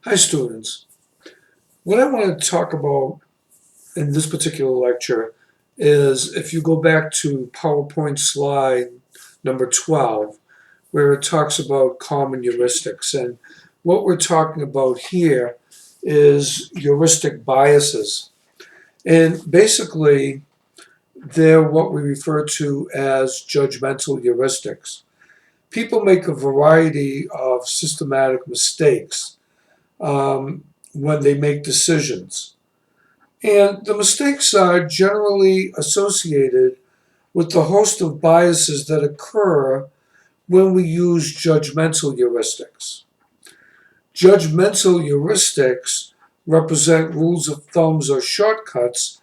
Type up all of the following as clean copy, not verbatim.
Hi students. What I want to talk about in this particular lecture is if you go back to PowerPoint slide number 12, where it talks about common heuristics. And what we're talking about here is heuristic biases. And basically, they're what we refer to as judgmental heuristics. People make a variety of systematic mistakes when they make decisions. And the mistakes are generally associated with the host of biases that occur when we use judgmental heuristics. Judgmental heuristics represent rules of thumbs or shortcuts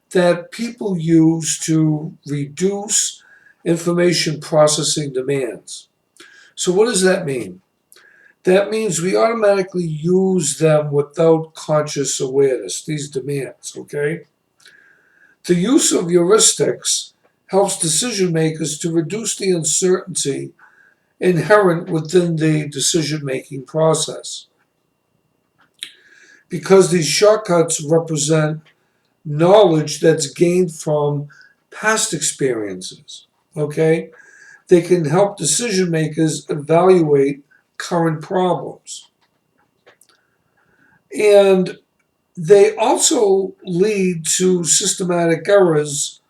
that people use to reduce information processing demands. So what does that mean? That means we automatically use them without conscious awareness, these demands, okay? The use of heuristics helps decision makers to reduce the uncertainty inherent within the decision-making process. Because these shortcuts represent knowledge that's gained from past experiences, okay? They can help decision makers evaluate current problems. And they also lead to systematic errors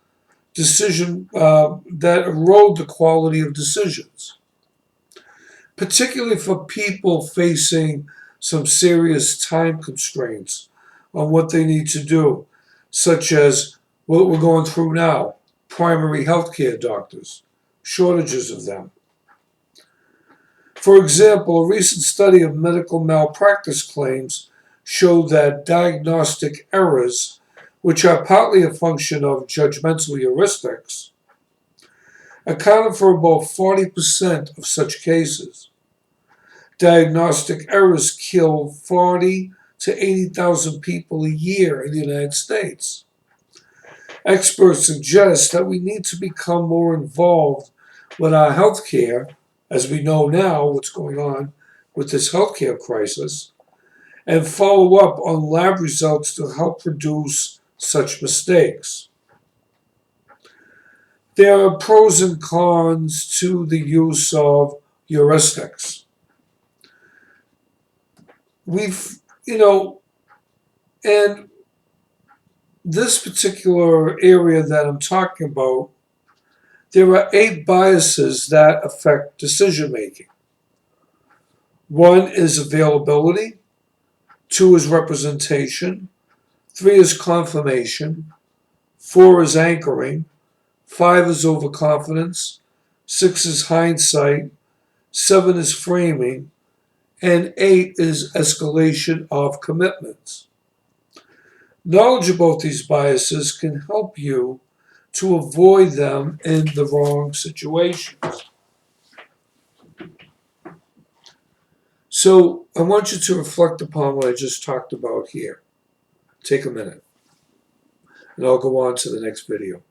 that erode the quality of decisions, particularly for people facing some serious time constraints on what they need to do, such as what we're going through now, primary healthcare doctors, shortages of them. For example, a recent study of medical malpractice claims showed that diagnostic errors, which are partly a function of judgmental heuristics, accounted for about 40% of such cases. Diagnostic errors kill 40 to 80,000 people a year in the United States. Experts suggest that we need to become more involved with our healthcare, as we know now what's going on with this healthcare crisis, and follow up on lab results to help reduce such mistakes. There are pros and cons to the use of heuristics. And this particular area that I'm talking about, there are 8 biases that affect decision making. 1 is availability, 2 is representation, 3 is confirmation, 4 is anchoring, 5 is overconfidence, 6 is hindsight, 7 is framing, and 8 is escalation of commitments. Knowledge about these biases can help you to avoid them in the wrong situations. So I want you to reflect upon what I just talked about here. Take a minute, and I'll go on to the next video.